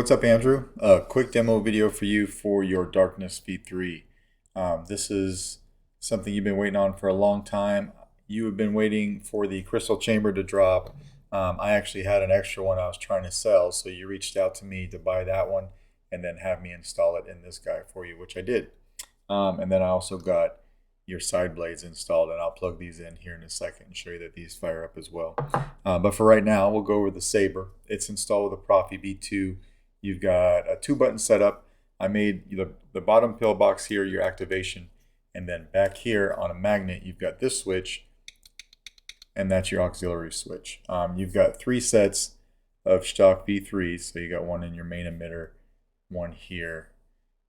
what's up, Andrew? A quick demo video for you for your Darkness V3. This is something you've been waiting on for a long time. You have been waiting for the crystal chamber to drop. I actually had an extra one I was trying to sell, so you reached out to me to buy that one and then have me install it in this guy for you, which I did. And then I also got your side blades installed, and I'll plug these in here in a second and show you that these fire up as well. But for right now, we'll go over the Saber. It's installed with a Proffie V2. You've got a 2-button setup. I made the bottom pillbox here, your activation, and then back here on a magnet, you've got this switch, and that's your auxiliary switch. You've got 3 sets of stock V3s, so you got one in your main emitter, one here,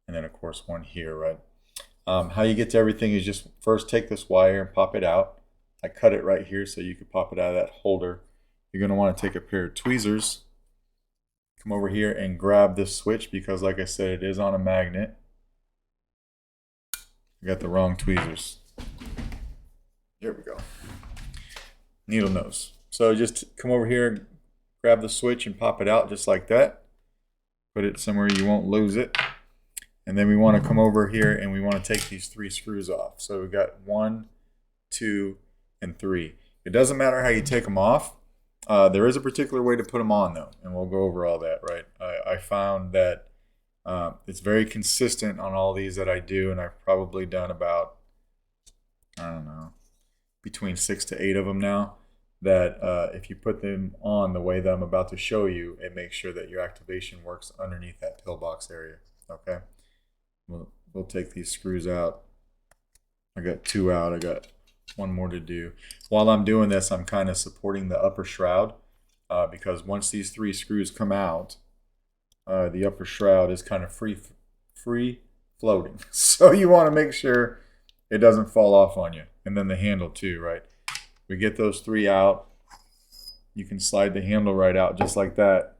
and then of course one here, right? How you get to everything is just first take this wire and pop it out. I cut it right here so you can pop it out of that holder. You're going to want to take a pair of tweezers, come over here and grab this switch because, like I said, it is on a magnet. I got the wrong tweezers. Here we go. Needle nose. So just come over here, grab the switch and pop it out just like that. Put it somewhere you won't lose it. And then we want to come over here and we want to take these 3 screws off. So we've got 1, 2, and 3. It doesn't matter how you take them off. There is a particular way to put them on though, and we'll go over all that, right? I found that it's very consistent on all these that I do, and I've probably done about, I don't know, between 6 to 8 of them now, that if you put them on the way that I'm about to show you, it makes sure that your activation works underneath that pillbox area, okay? We'll take these screws out. I got 2 out. I got 1 more to do. While I'm doing this, I'm kind of supporting the upper shroud because once these 3 screws come out, the upper shroud is kind of free floating. So you want to make sure it doesn't fall off on you. And then the handle too, right? We get those 3 out. You can slide the handle right out just like that.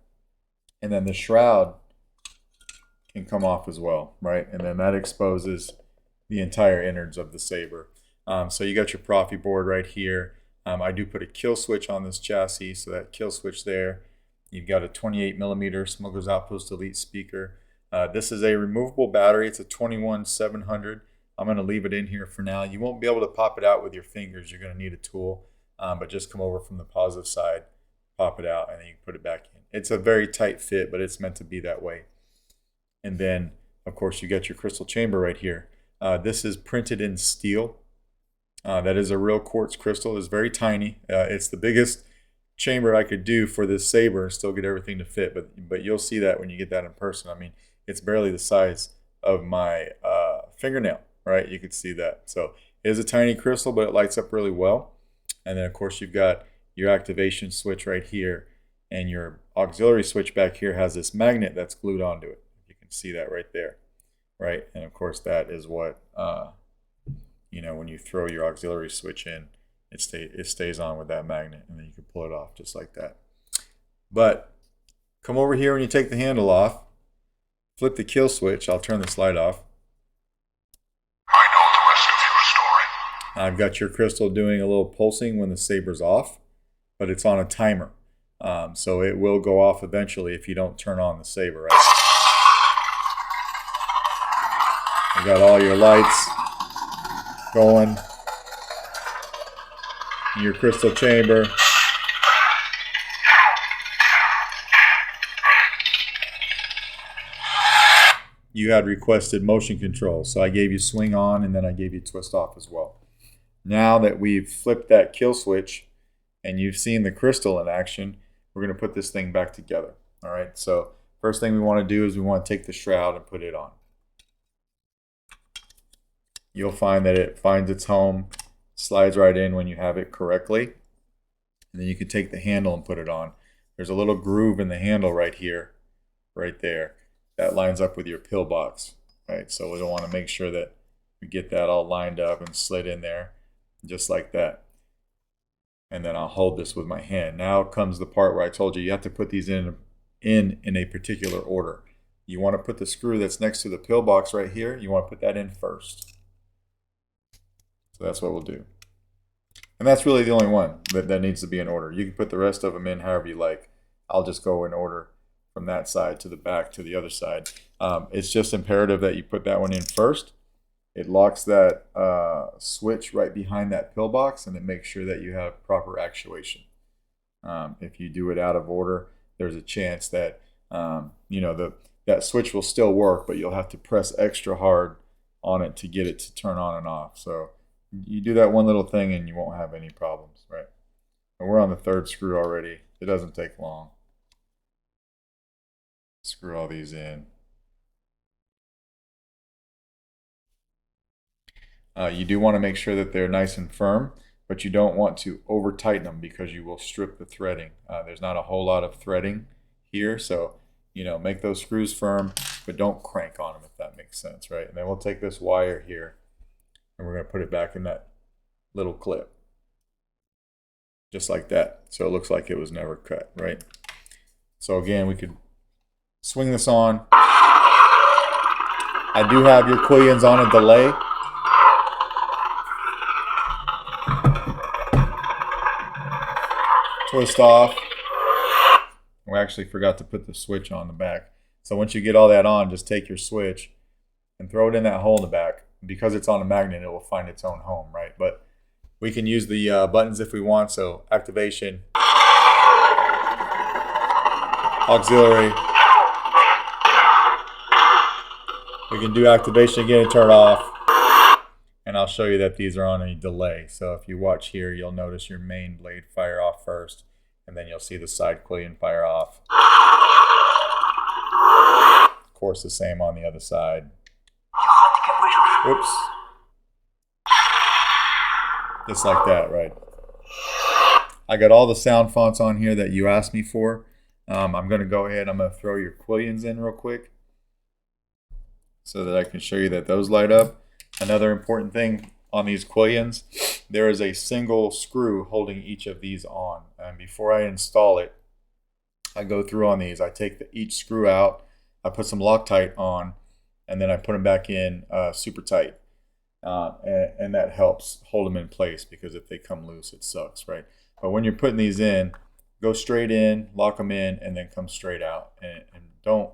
And then the shroud can come off as well, right? And then that exposes the entire innards of the Saber. So you got your Proffie board right here. I do put a kill switch on this chassis, so that kill switch there. You've got a 28mm Smuggler's Outpost Elite speaker. This is a removable battery. It's a 21700. I'm going to leave it in here for now. You won't be able to pop it out with your fingers. You're going to need a tool, but just come over from the positive side, pop it out, and then you can put it back in. It's a very tight fit, but it's meant to be that way. And then, of course, you got your crystal chamber right here. This is printed in steel. That is a real quartz crystal. It's very tiny. It's the biggest chamber I could do for this Saber and still get everything to fit. But you'll see that when you get that in person. I mean, it's barely the size of my fingernail, right? You could see that. So it is a tiny crystal, but it lights up really well. And then, of course, you've got your activation switch right here. And your auxiliary switch back here has this magnet that's glued onto it. See that right there, right? And of course that is what you know, when you throw your auxiliary switch in, it stays on with that magnet, and then you can pull it off just like that. But come over here when you take the handle off, flip the kill switch. I'll turn the slide off. I know the rest of your story. I've got your crystal doing a little pulsing when the Saber's off, but it's on a timer, so it will go off eventually if you don't turn on the Saber, right? You got all your lights going in your crystal chamber. You had requested motion control, so I gave you swing on and then I gave you twist off as well. Now that we've flipped that kill switch and you've seen the crystal in action, we're going to put this thing back together. All right, so first thing we want to do is we want to take the shroud and put it on. You'll find that it finds its home, slides right in when you have it correctly. And then you can take the handle and put it on. There's a little groove in the handle right here, right there. That lines up with your pillbox, right? So we'll want to make sure that we get that all lined up and slid in there, just like that. And then I'll hold this with my hand. Now comes the part where I told you have to put these in a particular order. You want to put the screw that's next to the pillbox right here, you want to put that in first. So that's what we'll do. And that's really the only one that needs to be in order. You can put the rest of them in however you like. I'll just go in order from that side to the back to the other side. It's just imperative that you put that one in first. It locks that switch right behind that pillbox, and it makes sure that you have proper actuation. If you do it out of order, there's a chance that that switch will still work, but you'll have to press extra hard on it to get it to turn on and off. So you do that one little thing and you won't have any problems, right? And we're on the third screw already. It doesn't take long. Screw all these in. You do want to make sure that they're nice and firm, but you don't want to over tighten them because you will strip the threading. There's not a whole lot of threading here, so make those screws firm, but don't crank on them, if that makes sense, right? And then we'll take this wire here and we're going to put it back in that little clip, just like that, so it looks like it was never cut, right? So again, we could swing this on. I do have your quillions on a delay. Twist off. We actually forgot to put the switch on the back. So once you get all that on, just take your switch and throw it in that hole in the back. Because it's on a magnet, it will find its own home, right? But we can use the buttons if we want. So activation, auxiliary. We can do activation again and turn it off. And I'll show you that these are on a delay. So if you watch here, you'll notice your main blade fire off first, and then you'll see the side quillion fire off. Of course, the same on the other side. Whoops. Just like that, right? I got all the sound fonts on here that you asked me for. I'm going to go ahead, I'm going to throw your quillions in real quick so that I can show you that those light up. Another important thing on these quillions, there is a single screw holding each of these on. And before I install it, I go through on these. I take each screw out, I put some Loctite on, and then I put them back in super tight. And that helps hold them in place, because if they come loose, it sucks, right? But when you're putting these in, go straight in, lock them in, and then come straight out. And don't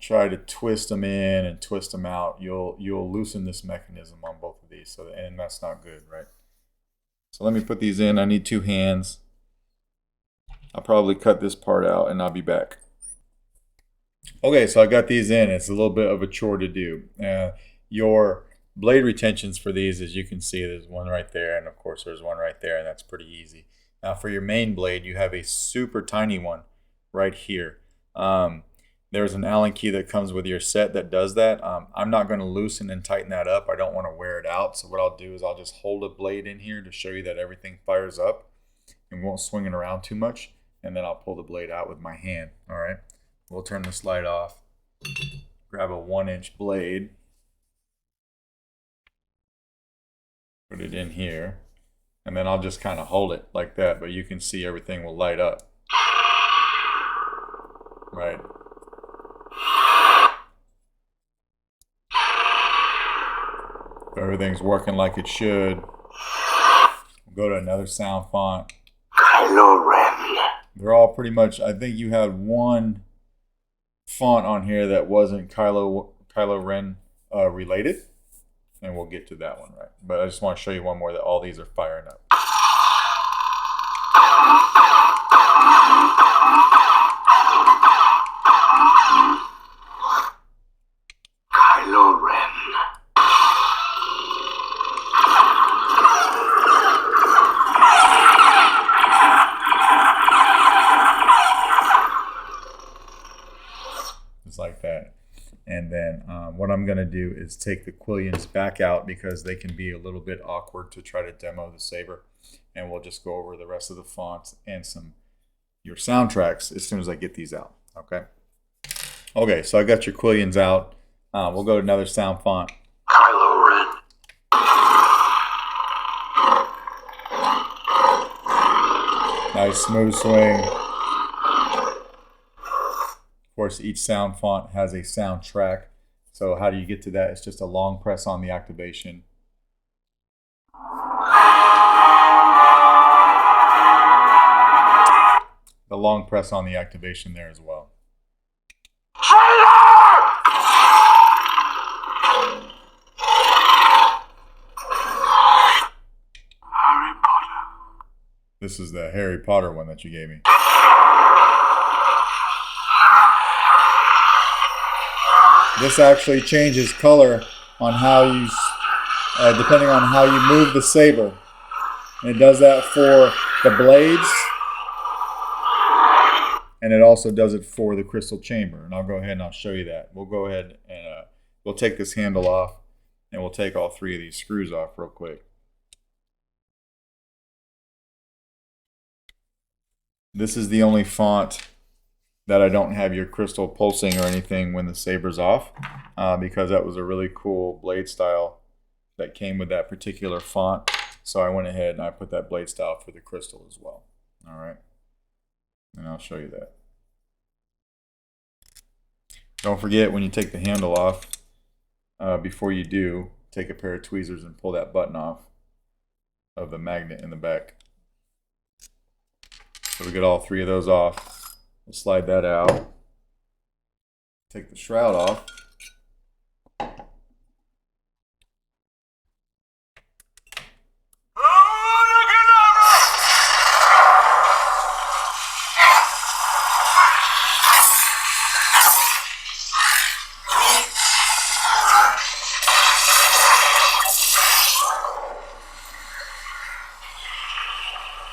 try to twist them in and twist them out. You'll loosen this mechanism on both of these, and that's not good, right? So let me put these in. I need 2 hands. I'll probably cut this part out and I'll be back. Okay, so I got these in. It's a little bit of a chore to do. Your blade retentions for these, as you can see, there's one right there, and of course there's one right there, and that's pretty easy. Now for your main blade, you have a super tiny one right here. There's an Allen key that comes with your set that does that. I'm not going to loosen and tighten that up. I don't want to wear it out. So what I'll do is I'll just hold a blade in here to show you that everything fires up and won't swing it around too much. And then I'll pull the blade out with my hand. All right. We'll turn this light off. Grab a 1-inch blade. Put it in here. And then I'll just kind of hold it like that. But you can see everything will light up. Right. Everything's working like it should. We'll go to another sound font. Kylo Ren. They're all pretty much, I think you had one font on here that wasn't Kylo Ren related. And we'll get to that one, right? But I just want to show you one more that all these are firing up. Kylo Ren. Just like that. And then what I'm going to do is take the quillions back out, because they can be a little bit awkward to try to demo the saber. And we'll just go over the rest of the fonts and your soundtracks as soon as I get these out. Okay. Okay, so I got your quillions out. We'll go to another sound font. Kylo Ren. Nice smooth swing. Of course, each sound font has a soundtrack. So how do you get to that? It's just a long press on the activation. The long press on the activation there as well. this is the Harry Potter one that you gave me. This actually changes color on how you, depending on how you move the saber. And it does that for the blades, and it also does it for the crystal chamber. And I'll go ahead and I'll show you that. We'll go ahead and we'll take this handle off, and we'll take all 3 of these screws off real quick. This is the only font that I don't have your crystal pulsing or anything when the saber's off, because that was a really cool blade style that came with that particular font. So I went ahead and I put that blade style for the crystal as well. All right, and I'll show you that. Don't forget, when you take the handle off, before you do, take a pair of tweezers and pull that button off of the magnet in the back. So we get all 3 of those off. We'll slide that out. Take the shroud off.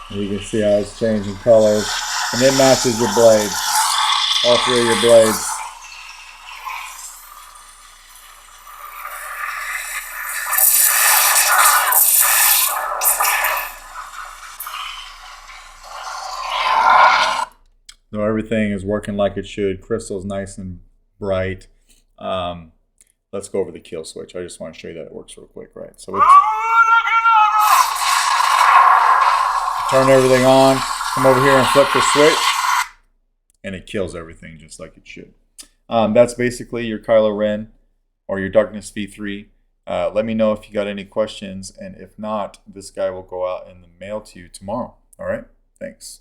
You can see how it's changing colors, and it matches your blade, all 3 of your blades. So everything is working like it should. Crystal's nice and bright. Let's go over the kill switch. I just want to show you that it works real quick, right? So turn everything on, come over here and flip the switch, and it kills everything just like it should. That's basically your Kylo Ren or your Darkness V3. Let me know if you got any questions, and if not, this guy will go out in the mail to you tomorrow. All right? Thanks.